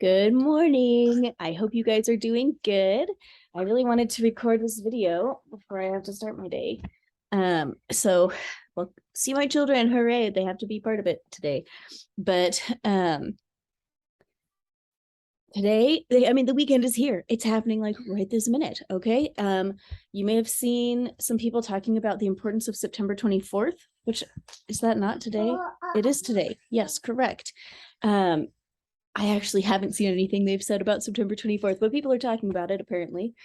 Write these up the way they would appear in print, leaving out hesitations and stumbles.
Good morning. I hope you guys are doing good. I really wanted to record this video before I have to start my day. Well, see my children, hooray, they have to be part of it today. But today, the weekend is here. It's happening like right this minute, okay? You may have seen some people talking about the importance of September 24th, which is that not today? It is today. Yes, correct. I actually haven't seen anything they've said about September 24th, but people are talking about it apparently.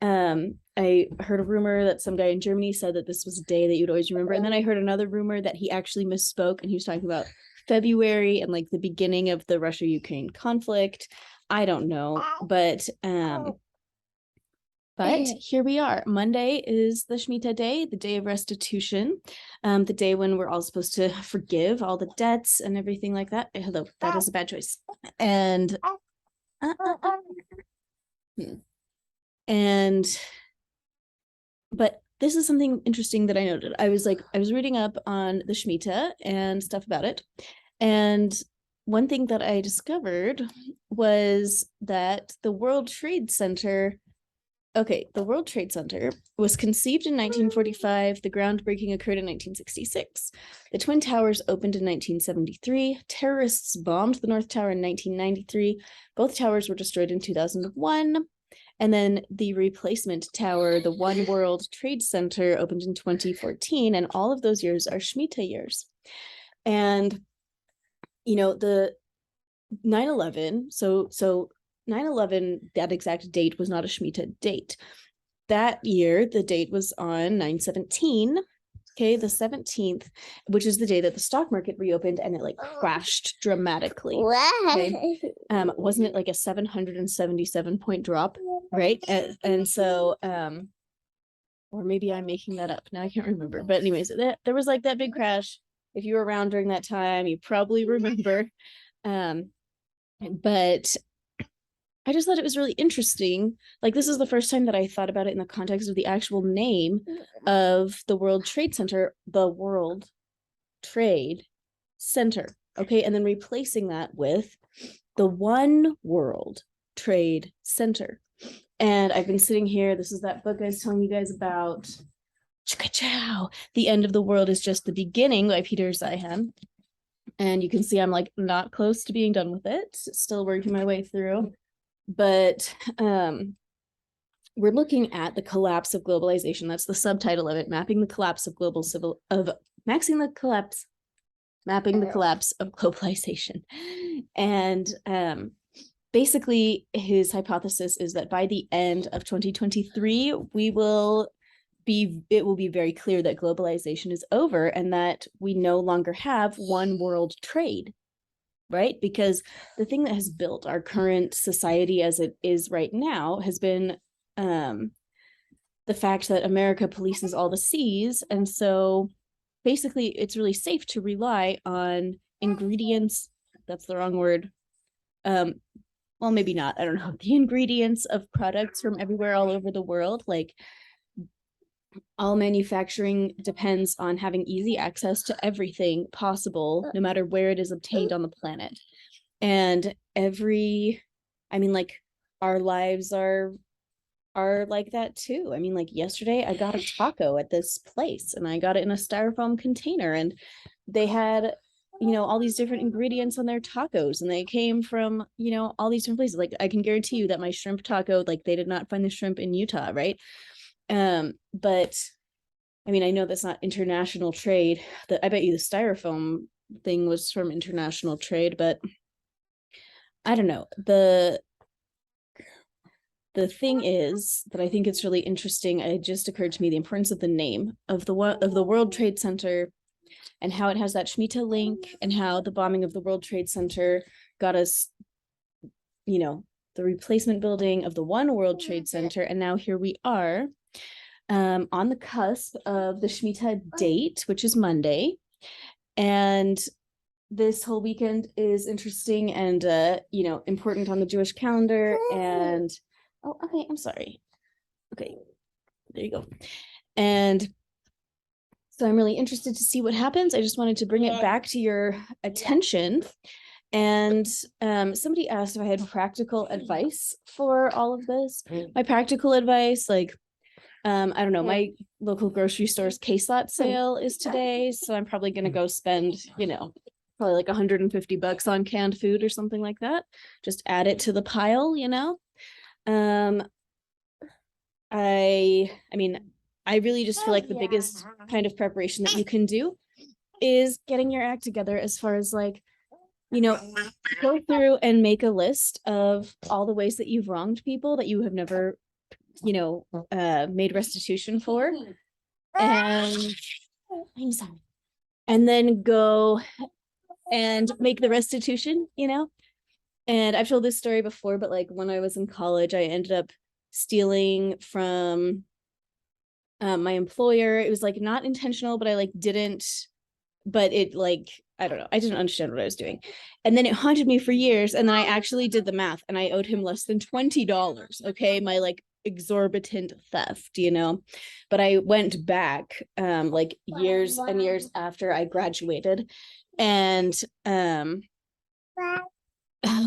I heard a rumor that some guy in Germany said that this was a day that you'd always remember. And then I heard another rumor that he actually misspoke and he was talking about February and like the beginning of the Russia-Ukraine conflict. I don't know, but here we are. Monday is the Shemitah day, the day of restitution, the day when we're all supposed to forgive all the debts and everything like that. Hello, that is a bad choice. But this is something interesting that I noted. I was reading up on the Shemitah and stuff about it. And one thing that I discovered was that the World Trade Center was conceived in 1945. The groundbreaking occurred in 1966. The Twin Towers opened in 1973. Terrorists bombed the North Tower in 1993. Both towers were destroyed in 2001. And then the replacement tower, the One World Trade Center, opened in 2014. And all of those years are Shemitah years. And, the 9/11, so 9/11, that exact date was not a Shemitah date. That year, the date was on 9/17, okay, the 17th, which is the day that the stock market reopened and it crashed dramatically. Okay? Wasn't it like a 777 point drop, right? And so, or maybe I'm making that up. Now I can't remember. But anyways, there was like that big crash. If you were around during that time, you probably remember. But I just thought it was really interesting. Like, this is the first time that I thought about it in the context of the actual name of the World Trade Center, the World Trade Center. Okay. And then replacing that with the One World Trade Center. And I've been sitting here. This is that book I was telling you guys about. The End of the World is Just the Beginning by Peter Zeihan. And you can see I'm not close to being done with it. Still working my way through. But we're looking at the collapse of globalization. That's the subtitle of it, mapping the collapse of mapping the collapse of globalization. And basically his hypothesis is that by the end of 2023, it will be very clear that globalization is over and that we no longer have one world trade. Right? Because the thing that has built our current society as it is right now has been the fact that America polices all the seas. And so basically it's really safe to rely on ingredients. That's the wrong word. Well, maybe not. I don't know. The ingredients of products from everywhere all over the world. Like, all manufacturing depends on having easy access to everything possible, no matter where it is obtained on the planet. And our lives are like that too. Yesterday I got a taco at this place and I got it in a styrofoam container and they had, all these different ingredients on their tacos and they came from, all these different places. Like, I can guarantee you that my shrimp taco, they did not find the shrimp in Utah, right? But I know that's not international trade. I bet you the styrofoam thing was from international trade, but I don't know. The thing is that I think it's really interesting. It just occurred to me the importance of the name of the World Trade Center and how it has that Shemitah link and how the bombing of the World Trade Center got us, the replacement building of the One World Trade Center. And now here we are on the cusp of the Shemitah date, which is Monday. And this whole weekend is interesting and, important on the Jewish calendar. And, oh, okay, I'm sorry. Okay, there you go. And so I'm really interested to see what happens. I just wanted to bring it back to your attention And somebody asked if I had practical advice for all of this. My practical advice, like, I don't know, my local grocery store's case lot sale is today, so I'm probably gonna go spend, probably like $150 on canned food or something like that. Just add it to the pile, I mean, I really just feel like the biggest kind of preparation that you can do is getting your act together as far as like, go through and make a list of all the ways that you've wronged people that you have never, made restitution for. And I'm sorry. And then go and make the restitution, And I've told this story before, but like when I was in college, I ended up stealing from my employer. It was like not intentional, but I like didn't, but it like, I don't know, I didn't understand what I was doing. And then it haunted me for years. And then I actually did the math and I owed him less than $20. Okay. My like exorbitant theft, but I went back like years and years after I graduated. And oh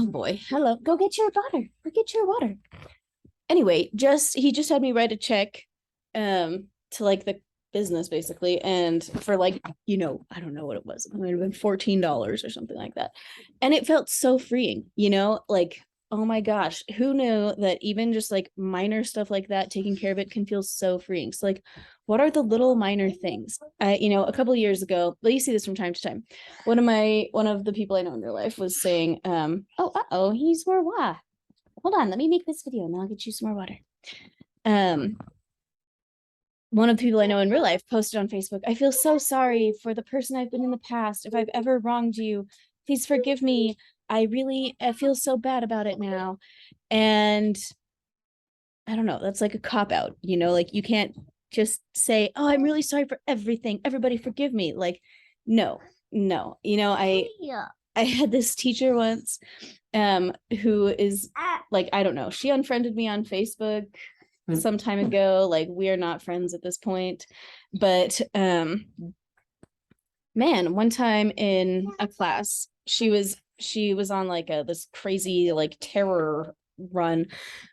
boy, hello, go get your water. Anyway, he just had me write a check to like the business basically, and for like, I don't know what it was, it might have been $14 or something like that. And it felt so freeing, like, oh my gosh, who knew that even just like minor stuff like that, taking care of it can feel so freeing. So like, what are the little minor things? A couple of years ago, but you see this from time to time, one of the people I know in real life was saying, he's more wah. Hold on, let me make this video and I'll get you some more water. One of the people I know in real life posted on Facebook, I feel so sorry for the person I've been in the past. If I've ever wronged you, please forgive me. I feel so bad about it now. And I don't know, that's like a cop-out, like you can't just say, oh, I'm really sorry for everything. Everybody forgive me. Like, no. I had this teacher once who is like, I don't know, she unfriended me on Facebook some time ago. Like, we are not friends at this point, but man, one time in a class, she was on like this crazy like terror run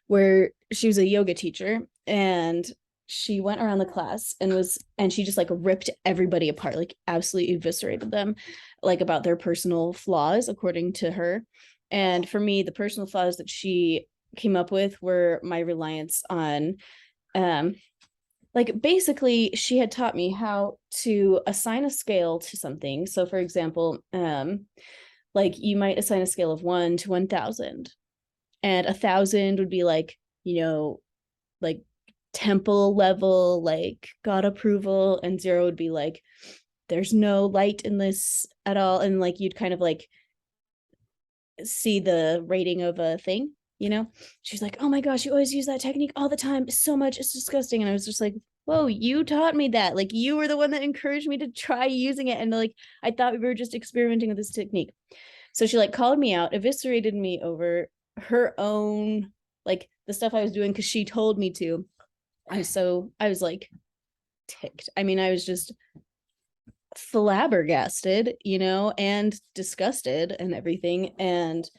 where she was a yoga teacher, and she went around the class and she just like ripped everybody apart, like absolutely eviscerated them, like about their personal flaws according to her. And for me, the personal flaws that she came up with were my reliance on like basically she had taught me how to assign a scale to something. So for example, like you might assign a scale of 1 to 1,000, and 1,000 would be like, like temple level, like God approval, and 0 would be like there's no light in this at all, and like you'd kind of like see the rating of a thing. She's like, oh my gosh, you always use that technique all the time so much, it's disgusting. And I was just like, whoa, you taught me that. Like, you were the one that encouraged me to try using it, and like I thought we were just experimenting with this technique. So she like called me out, eviscerated me over her own, like the stuff I was doing because she told me to. I was like ticked. I mean, I was just flabbergasted, and disgusted and everything. And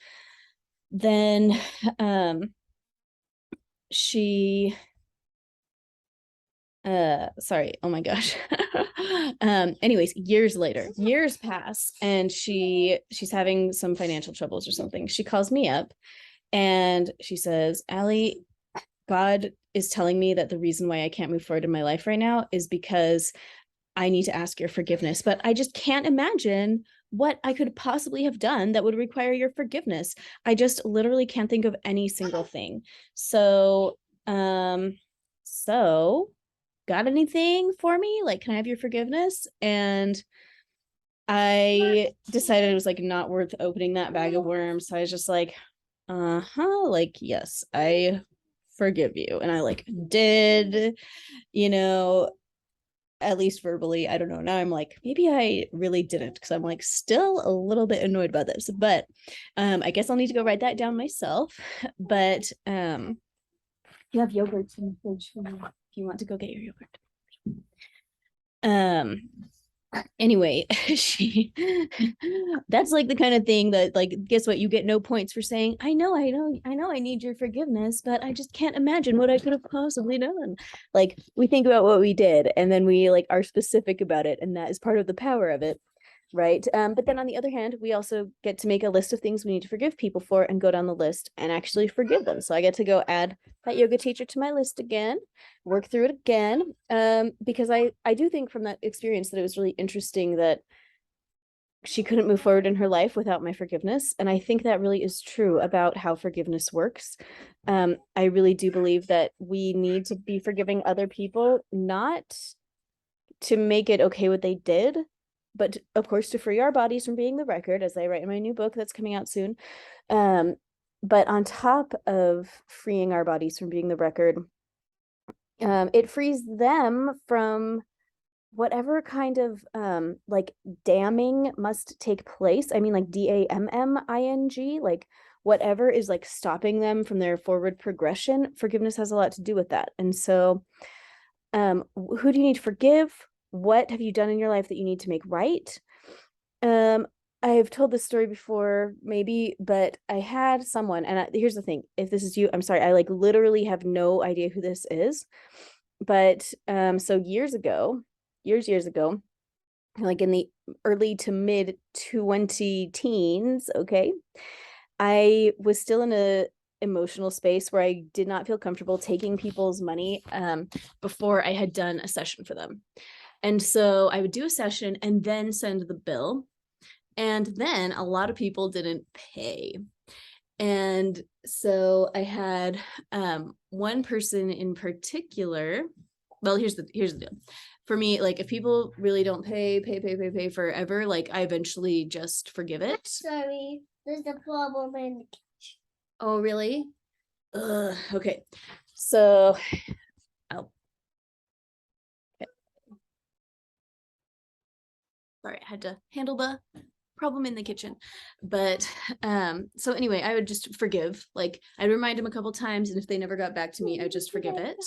then she sorry, oh my gosh. Anyways, years pass, and she's having some financial troubles or something. She calls me up and she says, Allie, God is telling me that the reason why I can't move forward in my life right now is because I need to ask your forgiveness, but I just can't imagine what I could possibly have done that would require your forgiveness. I just literally can't think of any single thing. So got anything for me? Like, can I have your forgiveness? And I decided it was like not worth opening that bag of worms. So I was just like, like, yes, I forgive you. And I like did, at least verbally. I don't know. Now I'm like, maybe I really didn't, because I'm like still a little bit annoyed about this. But I guess I'll need to go write that down myself. But you have yogurt in the fridge for me if you want to go get your yogurt. Anyway, she that's like the kind of thing that, like, guess what, you get no points for saying, I need your forgiveness, but I just can't imagine what I could have possibly done. Like, we think about what we did and then we like are specific about it, and that is part of the power of it, right? But then on the other hand, we also get to make a list of things we need to forgive people for and go down the list and actually forgive them. So I get to go add that yoga teacher to my list again, work through it again, because I do think from that experience that it was really interesting that she couldn't move forward in her life without my forgiveness. And I think that really is true about how forgiveness works. I really do believe that we need to be forgiving other people, not to make it okay what they did, but of course to free our bodies from being the record, as I write in my new book that's coming out soon. But on top of freeing our bodies from being the record, it frees them from whatever kind of like damning must take place. I mean, like DAMMING, like whatever is like stopping them from their forward progression. Forgiveness has a lot to do with that. And so who do you need to forgive? What have you done in your life that you need to make right? I've told this story before, maybe, but I had someone, and here's the thing: if this is you, I'm sorry, I like literally have no idea who this is. But so years ago, like in the early to mid 20 teens, okay, I was still in a emotional space where I did not feel comfortable taking people's money before I had done a session for them. And so I would do a session and then send the bill. And then a lot of people didn't pay. And so I had one person in particular. Well, here's the deal. For me, like, if people really don't pay forever, like, I eventually just forgive it. Sorry, there's a problem in. Oh, really? Okay. So, oh, okay. Sorry, I had to handle the problem in the kitchen. But so anyway, I would just forgive. Like, I'd remind them a couple times, and if they never got back to me, I would just forgive it.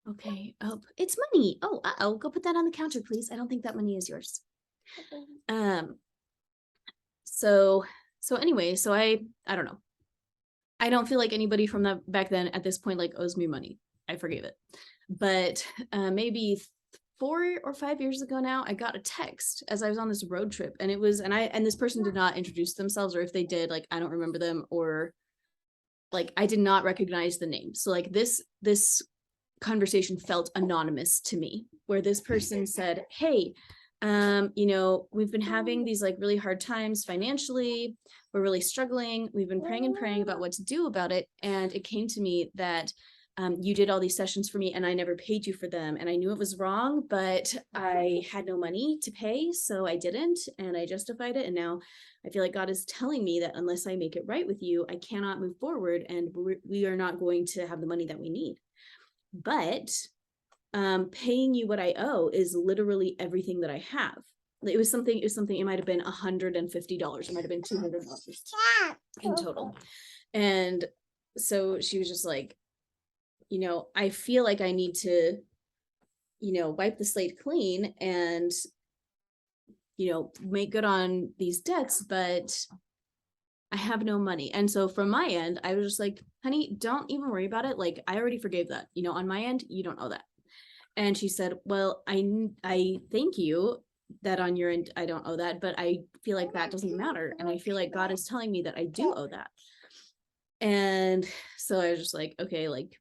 Okay. Oh, it's money. Oh, uh-oh. Go put that on the counter, please. I don't think that money is yours. So anyway, so I don't know. I don't feel like anybody from that back then at this point like owes me money. I forgave it. But maybe 4 or 5 years ago now, I got a text as I was on this road trip, and it was, and this person did not introduce themselves, or if they did, like, I don't remember them, or like I did not recognize the name. So like this conversation felt anonymous to me, where this person said, hey, we've been having these like really hard times financially. We're really struggling. We've been praying and praying about what to do about it. And it came to me that you did all these sessions for me and I never paid you for them. And I knew it was wrong, but I had no money to pay. So I didn't, and I justified it. And now I feel like God is telling me that unless I make it right with you, I cannot move forward, and we are not going to have the money that we need. But paying you what I owe is literally everything that I have. It was something, it might have been $150. It might have been $200 in total. And so she was just like, I feel like I need to, wipe the slate clean and, make good on these debts, but I have no money. And so from my end, I was just like, honey, don't even worry about it. Like, I already forgave that, on my end, you don't owe that. And she said, well, I thank you that on your end, I don't owe that, but I feel like that doesn't matter. And I feel like God is telling me that I do owe that. And so I was just like, okay, like,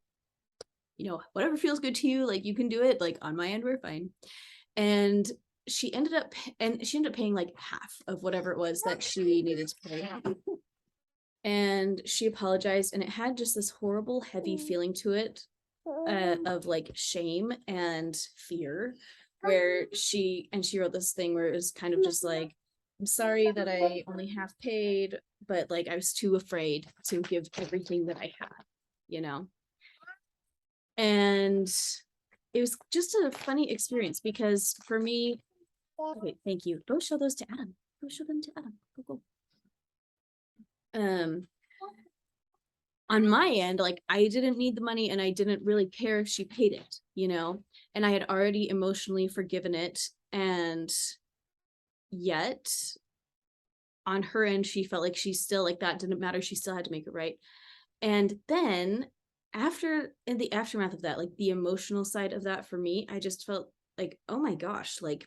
whatever feels good to you, like, you can do it. Like, on my end, we're fine. And she ended up paying like half of whatever it was that she needed to pay. And she apologized, and it had just this horrible, heavy feeling to it, of like shame and fear, where she wrote this thing where it was kind of just like, I'm sorry that I only half paid, but like I was too afraid to give everything that I had, and it was just a funny experience because for me, wait, thank you. Go show those to Adam. Go show them to Adam. Go. On my end, like, I didn't need the money and I didn't really care if she paid it, and I had already emotionally forgiven it And yet on her end, she felt like she still, like, that didn't matter. She still had to make it right. And then in the aftermath of that, like the emotional side of that for me, I just felt like, oh my gosh, like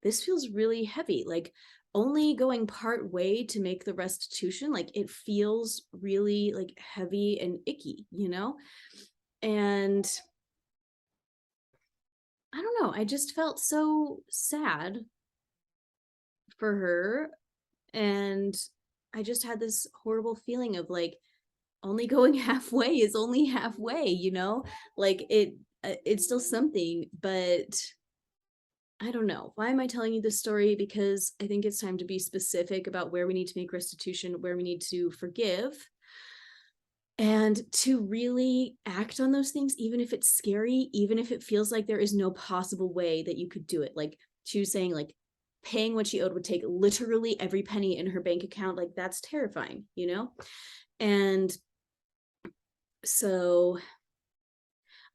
this feels really heavy. Like only going part way to make the restitution, like it feels really like heavy and icky, And I don't know, I just felt so sad for her. And I just had this horrible feeling of like, only going halfway is only halfway, like it's still something, but I don't know. Why am I telling you this story? Because I think it's time to be specific about where we need to make restitution, where we need to forgive, and to really act on those things, even if it's scary, even if it feels like there is no possible way that you could do it. Like she was saying, like paying what she owed would take literally every penny in her bank account. Like that's terrifying, And so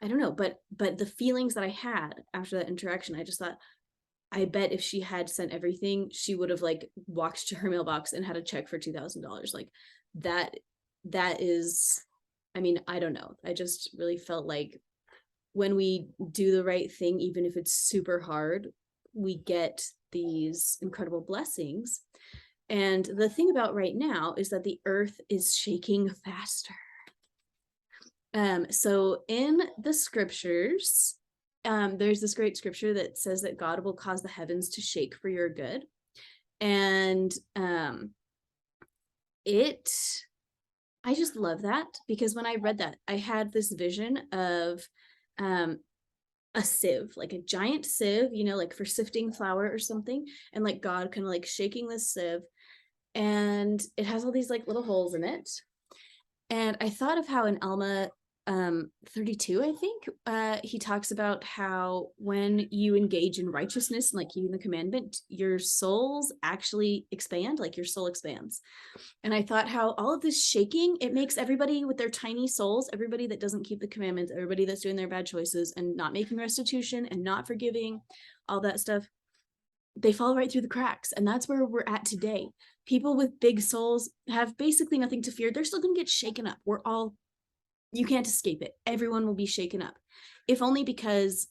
I don't know, but the feelings that I had after that interaction, I just thought, I bet if she had sent everything, she would have like walked to her mailbox and had a check for $2,000. Like that is, I mean, I don't know. I just really felt like when we do the right thing, even if it's super hard, we get these incredible blessings. And the thing about right now is that the earth is shaking faster. So in the scriptures, there's this great scripture that says that God will cause the heavens to shake for your good. And I just love that, because when I read that, I had this vision of a sieve, like a giant sieve, like for sifting flour or something, and like God kind of like shaking this sieve, and it has all these like little holes in it. And I thought of how in Alma 32, I think, he talks about how when you engage in righteousness and like keeping the commandment, your souls actually expand, like your soul expands. And I thought how all of this shaking, it makes everybody with their tiny souls, everybody that doesn't keep the commandments, everybody that's doing their bad choices and not making restitution and not forgiving, all that stuff, they fall right through the cracks. And that's where we're at today. People with big souls have basically nothing to fear. They're still going to get shaken up. You can't escape it. Everyone will be shaken up, if only because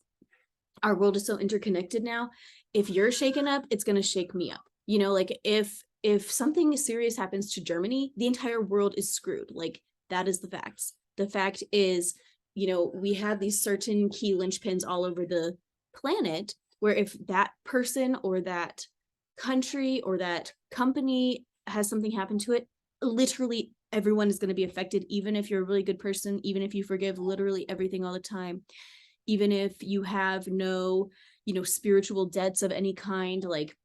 our world is so interconnected now. If you're shaken up, it's going to shake me up. Like if something serious happens to Germany, the entire world is screwed. Like that is the facts. The fact is, we have these certain key linchpins all over the planet where if that person or that country or that company has something happen to it, literally everyone is going to be affected, even if you're a really good person, even if you forgive literally everything all the time, even if you have no, spiritual debts of any kind, like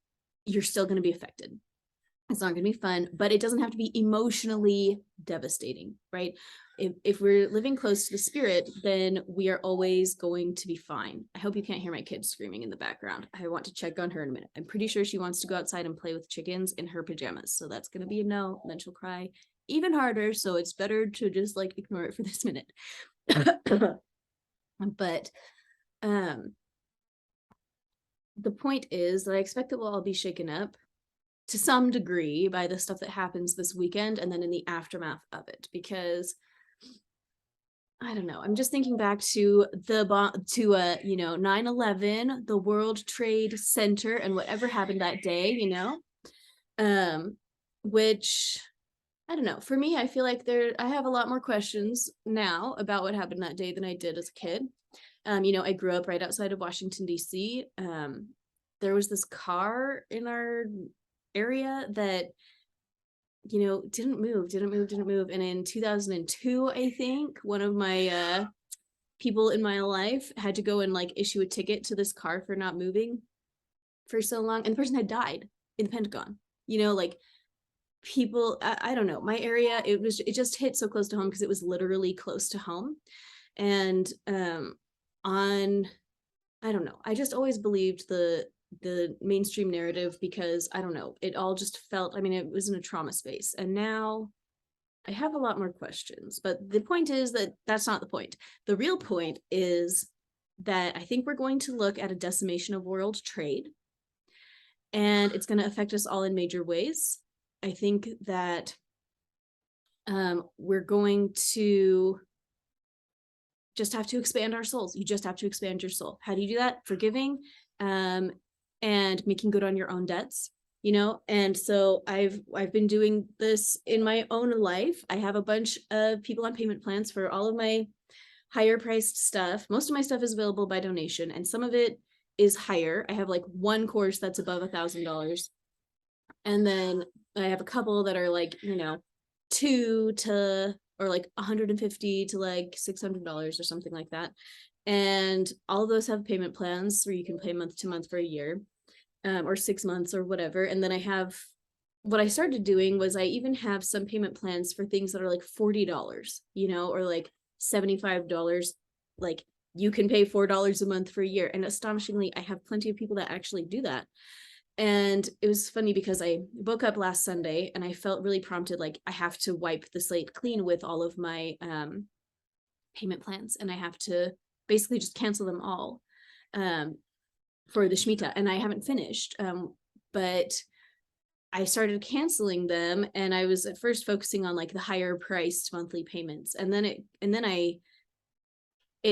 you're still going to be affected. It's not going to be fun, but it doesn't have to be emotionally devastating, right? If we're living close to the spirit, then we are always going to be fine. I hope you can't hear my kids screaming in the background. I want to check on her in a minute. I'm pretty sure she wants to go outside and play with chickens in her pajamas. So that's going to be a no. Then she'll cry even harder. So it's better to just like ignore it for this minute. But the point is that I expect that we'll all be shaken up to some degree by the stuff that happens this weekend and then in the aftermath of it, because I don't know, I'm just thinking back to 9/11, the World Trade Center, and whatever happened that day, which I don't know, for me, I feel like I have a lot more questions now about what happened that day than I did as a kid. I grew up right outside of Washington, D.C. There was this car in our area that didn't move. And in 2002, I think one of my people in my life had to go and like issue a ticket to this car for not moving for so long, and the person had died in the Pentagon. Like people, I don't know, my area, it just hit so close to home because it was literally close to home. And I don't know, I just always believed the mainstream narrative, because I don't know, it all just felt, it was in a trauma space. And now I have a lot more questions, but the point is that that's not the point. The real point is that I think we're going to look at a decimation of world trade. and it's going to affect us all in major ways. I think that we're going to just have to expand our souls. You just have to expand your soul. How do you do that? Forgiving, and making good on your own debts, you know? And so I've been doing this in my own life. I have a bunch of people on payment plans for all of my higher priced stuff. Most of my stuff is available by donation, and some of it is higher. I have like one course that's above $1,000. And then I have a couple that are like, you know, two to, or like 150 to like $600 or something like that. And all of those have payment plans where you can pay month to month for a year, or 6 months or whatever. And then I have, what I started doing was I even have some payment plans for things that are like $40, you know, or like $75. Like you can pay $4 a month for a year. And astonishingly, I have plenty of people that actually do that. And it was funny because I woke up last Sunday and I felt really prompted, like I have to wipe the slate clean with all of my payment plans, and I have to basically just cancel them all for the Shemitah. And I haven't finished, but I started canceling them, and I was at first focusing on like the higher priced monthly payments. And then it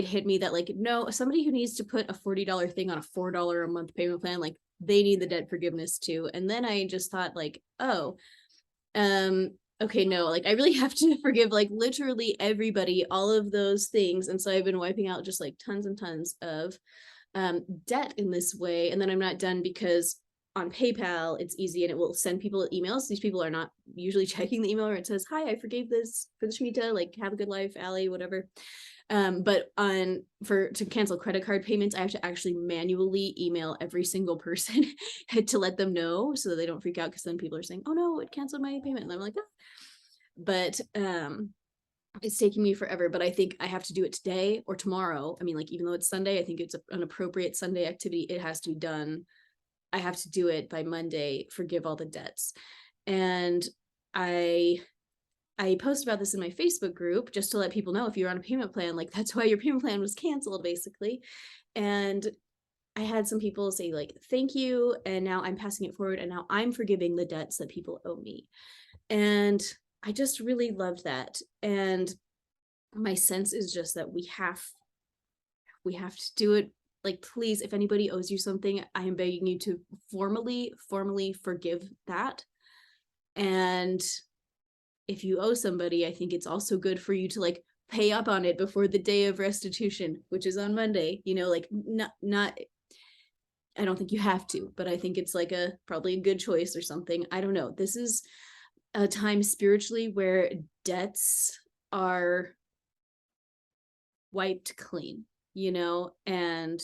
hit me that like, no, somebody who needs to put a $40 thing on a $4 a month payment plan, like they need the debt forgiveness too. And then I just thought like, oh, okay, no, like I really have to forgive like literally everybody, all of those things. And so I've been wiping out just like tons and tons of debt in this way. And then I'm not done because on PayPal, it's easy and it will send people emails. These people are not usually checking the email where it says, hi, I forgave this for the Shemitah, like have a good life, Allie, whatever. But to cancel credit card payments, I have to actually manually email every single person to let them know so that they don't freak out, because then people are saying, oh no, it canceled my payment. And I'm like, ah. But it's taking me forever, but I think I have to do it today or tomorrow. I mean, like, even though it's Sunday, I think it's an appropriate Sunday activity. It has to be done. I have to do it by Monday, forgive all the debts. And I post about this in my Facebook group just to let people know, if you're on a payment plan, like that's why your payment plan was canceled, basically. And I had some people say like, thank you. And now I'm passing it forward. And now I'm forgiving the debts that people owe me. And I just really loved that. And my sense is just that we have to do it. Like, please, if anybody owes you something, I am begging you to formally forgive that. And if you owe somebody, I think it's also good for you to like pay up on it before the day of restitution, which is on Monday, you know, like not, I don't think you have to, but I think it's like probably a good choice or something. I don't know. This is a time spiritually where debts are wiped clean, you know, and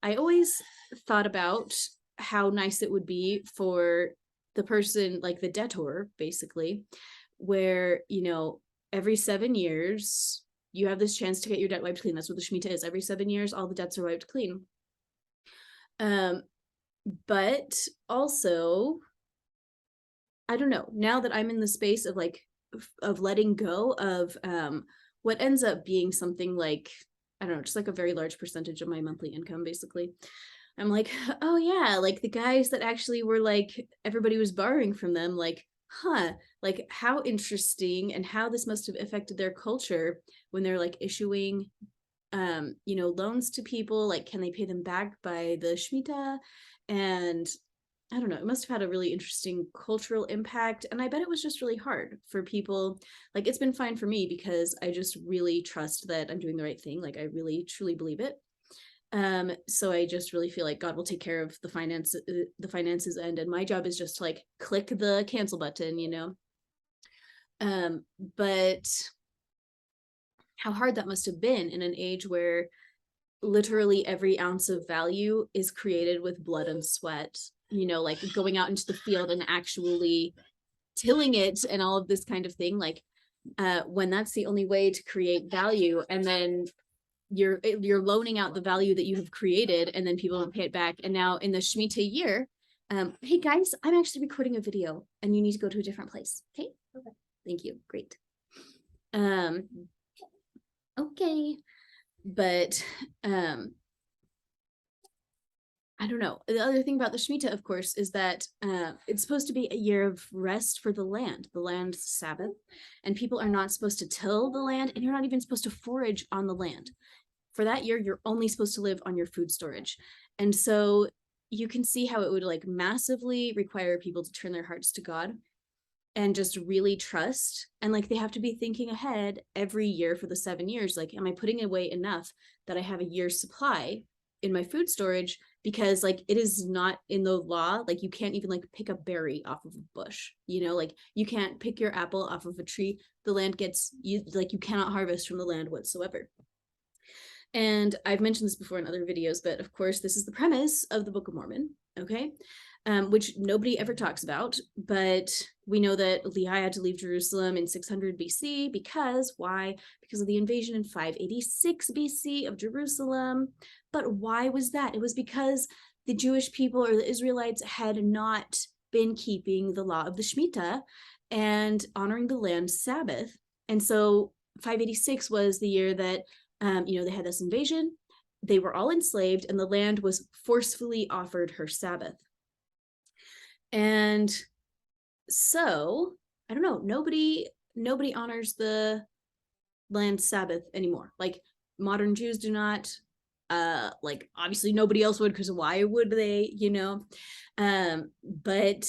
I always thought about how nice it would be for the person, like the debtor, basically, where, you know, every 7 years, you have this chance to get your debt wiped clean. That's what the Shemitah is. Every 7 years, all the debts are wiped clean. But also, I don't know, now that I'm in the space of like, of letting go of what ends up being something like, I don't know, just like a very large percentage of my monthly income, basically. I'm like, oh yeah, like the guys that actually were like, everybody was borrowing from them, like, huh, like how interesting, and how this must have affected their culture when they're like issuing, you know, loans to people, like, can they pay them back by the Shemitah? And I don't know, it must have had a really interesting cultural impact. And I bet it was just really hard for people. Like, it's been fine for me because I just really trust that I'm doing the right thing. Like, I really, truly believe it. So I just really feel like God will take care of the finances end. And my job is just to like click the cancel button, you know? But how hard that must have been in an age where literally every ounce of value is created with blood and sweat, you know, like going out into the field and actually tilling it and all of this kind of thing. Like, when that's the only way to create value, and then you're loaning out the value that you have created, and then people don't pay it back. And now in the Shemitah year, hey guys, I'm actually recording a video and you need to go to a different place. Okay. Thank you. Great. Okay. But I I don't know. The other thing about the Shemitah, of course, is that it's supposed to be a year of rest for the land's Sabbath, and people are not supposed to till the land, and you're not even supposed to forage on the land. For that year, you're only supposed to live on your food storage. And so you can see how it would like massively require people to turn their hearts to God and just really trust. And like they have to be thinking ahead every year for the 7 years. Like, am I putting away enough that I have a year's supply in my food storage? Because like it is not in the law, like you can't even like pick a berry off of a bush, like you can't pick your apple off of a tree. The land gets you, like you cannot harvest from the land whatsoever. And I've mentioned this before in other videos, but of course, this is the premise of the Book of Mormon, okay? Which nobody ever talks about, but we know that Lehi had to leave Jerusalem in 600 BC because, why? Because of the invasion in 586 BC of Jerusalem. But why was that? It was because the Jewish people or the Israelites had not been keeping the law of the Shemitah and honoring the land's Sabbath. And so 586 was the year that they had this invasion, they were all enslaved, and the land was forcefully offered her Sabbath. And so, I don't know, nobody honors the land's Sabbath anymore. Like modern Jews do not, like obviously nobody else would, because why would they, but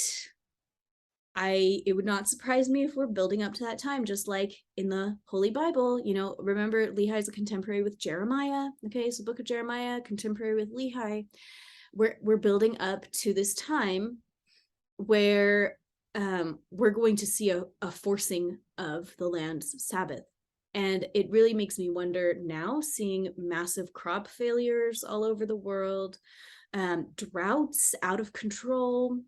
it would not surprise me if we're building up to that time, just like in the Holy Bible. Remember, Lehi is a contemporary with Jeremiah. Okay, so Book of Jeremiah, contemporary with Lehi. We're building up to this time where we're going to see a forcing of the land's Sabbath. And it really makes me wonder now, seeing massive crop failures all over the world, droughts out of control.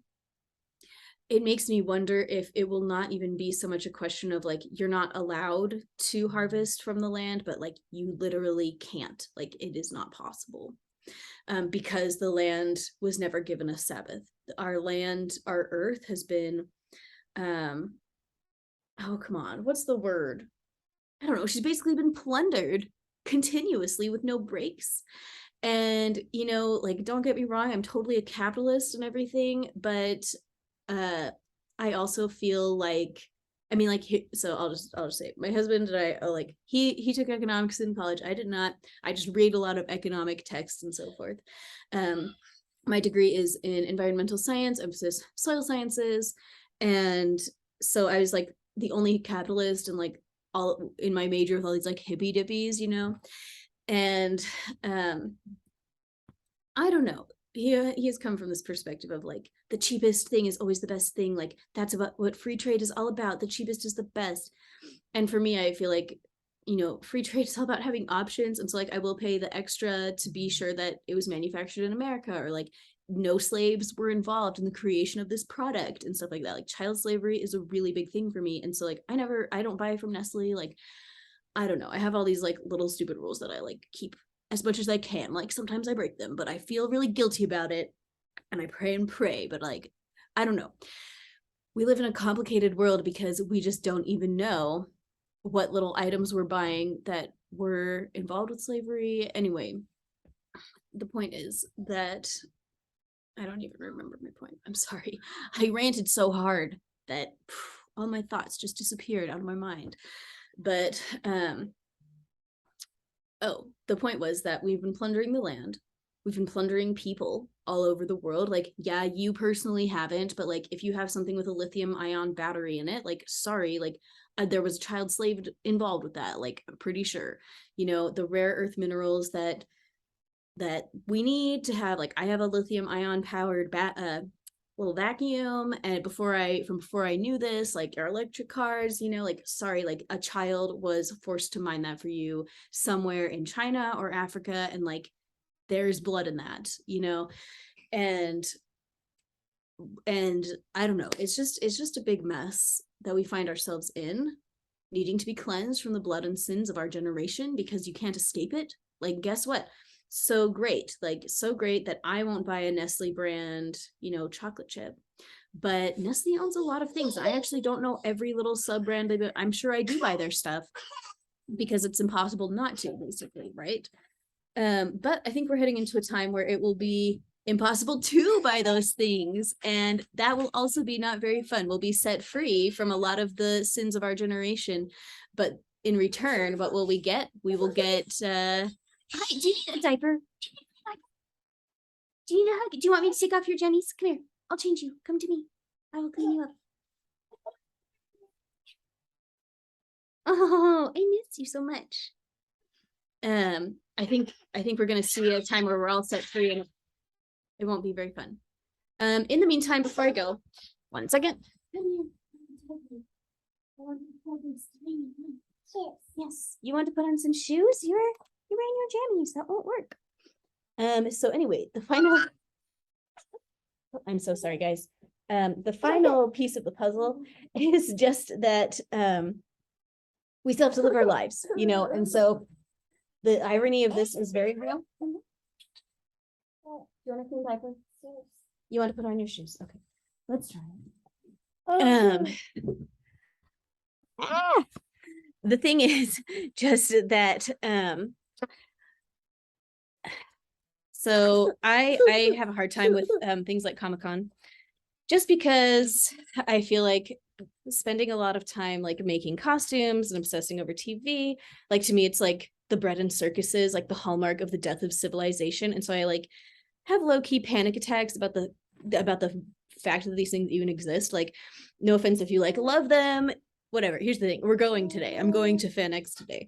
It makes me wonder if it will not even be so much a question of like, you're not allowed to harvest from the land, but like you literally can't, like it is not possible, because the land was never given a Sabbath. Our land, our earth has been, oh, come on, what's the word? I don't know. She's basically been plundered continuously with no breaks. And, like, don't get me wrong, I'm totally a capitalist and everything, but I also feel like, I mean, like, so I'll just say my husband and I, like, he took economics in college. I did not. I just read a lot of economic texts and so forth. My degree is in environmental science, emphasis soil sciences, and so I was like the only capitalist and like all in my major with all these like hippie dippies, and I don't know. He has come from this perspective of like the cheapest thing is always the best thing. Like that's about what free trade is all about. The cheapest is the best. And for me, I feel like, free trade is all about having options. And so like I will pay the extra to be sure that it was manufactured in America, or like no slaves were involved in the creation of this product and stuff like that. Like child slavery is a really big thing for me. And so like I don't buy from Nestle. Like, I don't know. I have all these like little stupid rules that I like keep as much as I can. Like sometimes I break them, but I feel really guilty about it. And I pray and pray, but like, I don't know. We live in a complicated world because we just don't even know what little items we're buying that were involved with slavery. Anyway, the point is that I don't even remember my point. I'm sorry. I ranted so hard that all my thoughts just disappeared out of my mind. But the point was that we've been plundering the land. We've been plundering people all over the world. Like, yeah, you personally haven't, but like if you have something with a lithium ion battery in it, like, sorry, like there was a child slave involved with that. Like, I'm pretty sure, the rare earth minerals that we need to have, like I have a lithium ion powered little vacuum, and before I knew this, like our electric cars, like, sorry, like a child was forced to mine that for you somewhere in China or Africa, and like there's blood in that, and I don't know, it's just a big mess that we find ourselves in, needing to be cleansed from the blood and sins of our generation, because you can't escape it. Like, guess what? So great that I won't buy a Nestle brand, chocolate chip, but Nestle owns a lot of things. I actually don't know every little sub brand, but I'm sure I do buy their stuff because it's impossible not to, basically, right? But I think we're heading into a time where it will be impossible to buy those things. And that will also be not very fun. We'll be set free from a lot of the sins of our generation. But in return, what will we get? We will get hi, do you need a diaper? Do you need a hug? Do you want me to take off your jammies? Come here. I'll change you. Come to me. I will clean you up. Oh, I miss you so much. I think we're gonna see a time where we're all set free and it won't be very fun. In the meantime, before I go, 1 second. Yes, you want to put on some shoes? You're wearing your jammies. That won't work. So anyway, the final. I'm so sorry, guys. The final piece of the puzzle is just that we still have to live our lives, you know, and so the irony of this is very real. Do you want to clean diaper? You want to put on your shoes? Okay, let's try it. The thing is just that so I have a hard time with things like Comic-Con, just because I feel like spending a lot of time like making costumes and obsessing over TV, like to me it's like the bread and circuses, like the hallmark of the death of civilization. And so I like have low-key panic attacks about the fact that these things even exist. Like, no offense if you like love them, whatever. Here's the thing, we're going today. I'm going to FanX today.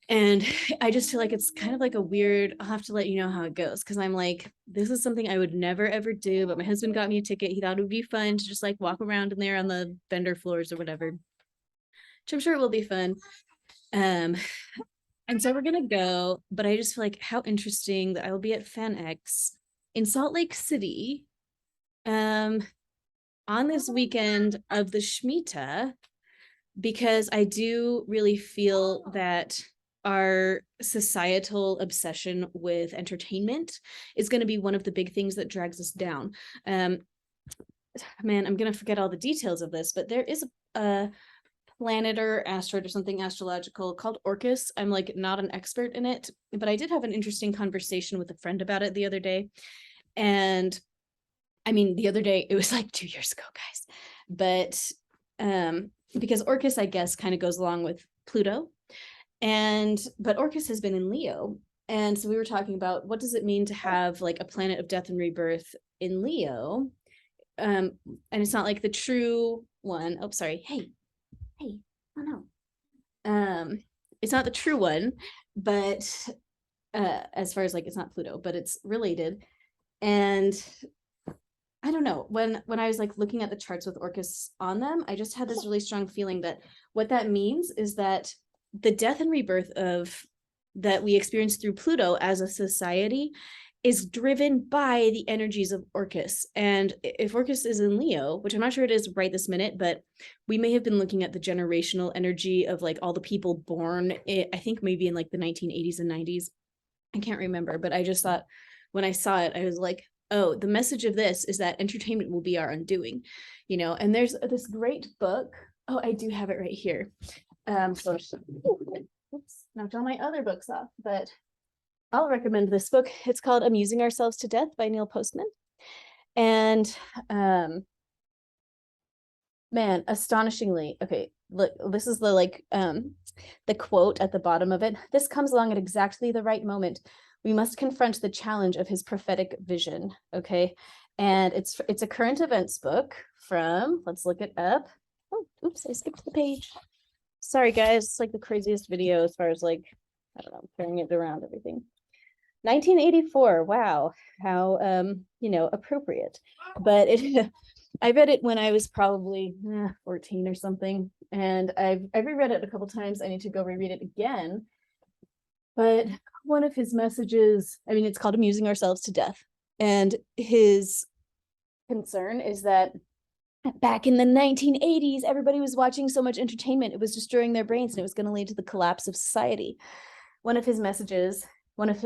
And I just feel like it's kind of like a weird, I'll have to let you know how it goes. Cause I'm like, this is something I would never ever do, but my husband got me a ticket. He thought it would be fun to just like walk around in there on the vendor floors or whatever, which I'm sure it will be fun. And so we're gonna go, but I just feel like how interesting that I will be at FanX in Salt Lake City on this weekend of the Shemitah, because I do really feel that our societal obsession with entertainment is going to be one of the big things that drags us down. Man, I'm going to forget all the details of this, but there is a planet or asteroid or something astrological called Orcus. I'm like not an expert in it, but I did have an interesting conversation with a friend about it the other day. And I mean, the other day, it was like 2 years ago, guys, but because Orcus, I guess, kind of goes along with Pluto. But Orcus has been in Leo. And so we were talking about what does it mean to have like a planet of death and rebirth in Leo? And it's not like the true one. Oh, sorry. Hey. Oh no. It's not the true one, but as far as like, it's not Pluto, but it's related. And I don't know, when I was like looking at the charts with Orcus on them, I just had this really strong feeling that what that means is that the death and rebirth of that we experience through Pluto as a society is driven by the energies of Orcus. And if Orcus is in Leo, which I'm not sure it is right this minute, but we may have been looking at the generational energy of like all the people born, I think maybe in like the 1980s and 90s. I can't remember, but I just thought when I saw it, I was like, oh, the message of this is that entertainment will be our undoing, you know. And there's this great book. Oh, I do have it right here. So oops, knocked all my other books off, but I'll recommend this book. It's called Amusing Ourselves to Death by Neil Postman. And man, astonishingly, okay, look, this is the quote at the bottom of it. This comes along at exactly the right moment. We must confront the challenge of his prophetic vision. Okay. And it's a current events book from, let's look it up. Oh, oops, I skipped the page. Sorry, guys. It's like the craziest video as far as like, I don't know, carrying it around everything. 1984. Wow. How, you know, appropriate. But I read it when I was probably 14 or something. And I've reread it a couple times. I need to go reread it again. But one of his messages, I mean, it's called Amusing Ourselves to Death. And his concern is that back in the 1980s, everybody was watching so much entertainment. It was destroying their brains and it was going to lead to the collapse of society. One of his messages, one of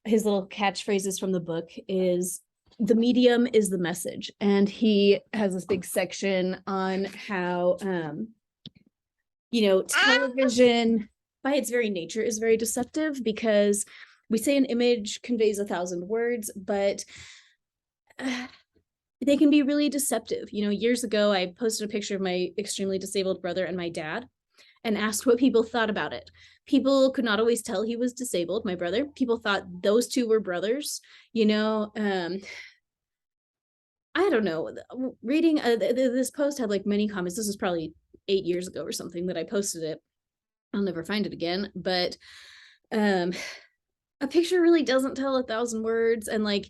his little catchphrases from the book is, the medium is the message. And he has this big section on how, you know, television by its very nature is very deceptive, because we say an image conveys 1,000 words, but they can be really deceptive. You know, years ago, I posted a picture of my extremely disabled brother and my dad and asked what people thought about it. People could not always tell he was disabled, my brother. People thought those two were brothers, you know. I don't know. Reading this post had like many comments. This was probably 8 years ago or something that I posted it. I'll never find it again. But a picture really doesn't tell 1,000 words. And like,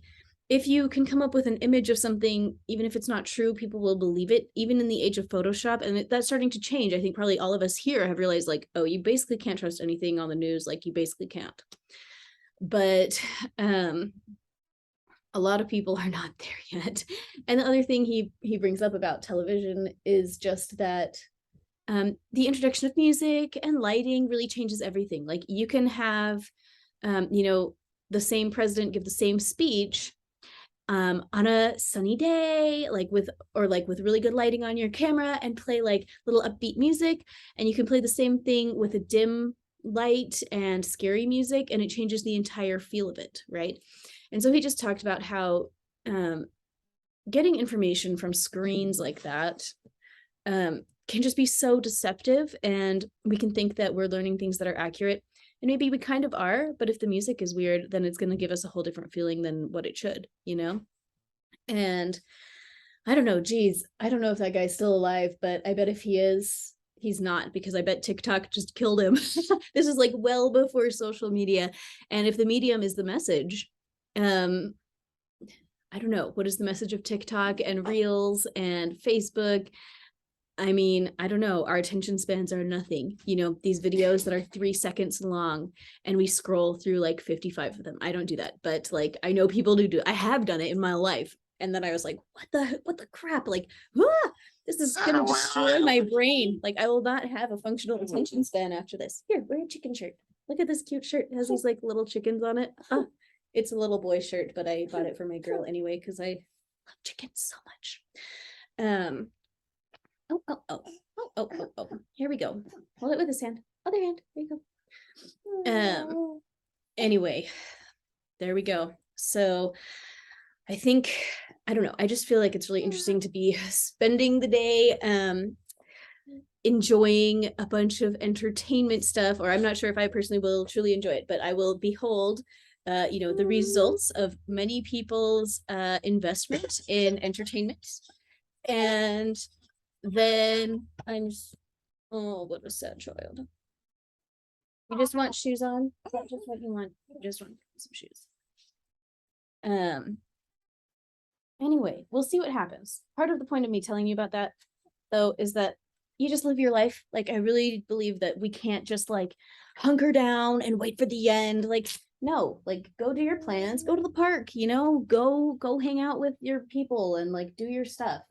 if you can come up with an image of something, even if it's not true, people will believe it, even in the age of Photoshop. And that's starting to change. I think probably all of us here have realized like, oh, you basically can't trust anything on the news. Like you basically can't. But a lot of people are not there yet. And the other thing he brings up about television is just that the introduction of music and lighting really changes everything. Like you can have, you know, the same president give the same speech on a sunny day, like with really good lighting on your camera, and play like little upbeat music. And you can play the same thing with a dim light and scary music, and it changes the entire feel of it, right? And so he just talked about how getting information from screens like that can just be so deceptive, and we can think that we're learning things that are accurate. And maybe we kind of are, but if the music is weird, then it's going to give us a whole different feeling than what it should, you know? And I don't know, geez, I don't know if that guy's still alive, but I bet if he is, he's not, because I bet TikTok just killed him. This is like well before social media. And if the medium is the message, I don't know, what is the message of TikTok and Reels and Facebook? I mean, I don't know, our attention spans are nothing. You know, these videos that are 3 seconds long and we scroll through like 55 of them. I don't do that, but like I know people do. I have done it in my life. And then I was like, what the crap? Like, this is gonna destroy my brain. Like I will not have a functional attention span after this. Here, wear a chicken shirt. Look at this cute shirt. It has these like little chickens on it. It's a little boy shirt, but I bought it for my girl anyway because I love chickens so much. Oh. Here we go. Hold it with this hand. Other hand. There you go. Anyway, there we go. So I think, I don't know, I just feel like it's really interesting to be spending the day enjoying a bunch of entertainment stuff, or I'm not sure if I personally will truly enjoy it, but I will behold you know, the results of many people's investment in entertainment. And then I'm just, oh, what a sad child. You just want shoes on? Is that just what you want? You just want some shoes. Anyway, we'll see what happens. Part of the point of me telling you about that, though, is that you just live your life. Like, I really believe that we can't just like hunker down and wait for the end. Like, no, like go do your plans, go to the park, you know, go hang out with your people and like do your stuff.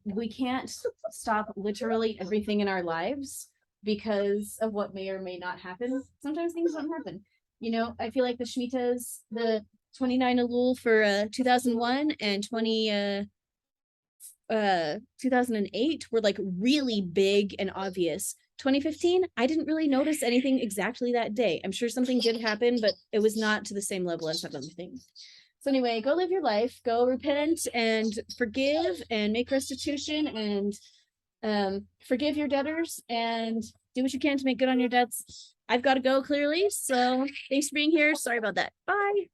We can't stop literally everything in our lives because of what may or may not happen. Sometimes things don't happen. You know, I feel like the Shemitahs, the 29 Elul for 2001 and 2008 were like really big and obvious. 2015, I didn't really notice anything exactly that day. I'm sure something did happen, but it was not to the same level as some other things. So anyway, go live your life, go repent and forgive and make restitution and forgive your debtors and do what you can to make good on your debts. I've got to go clearly. So thanks for being here. Sorry about that. Bye.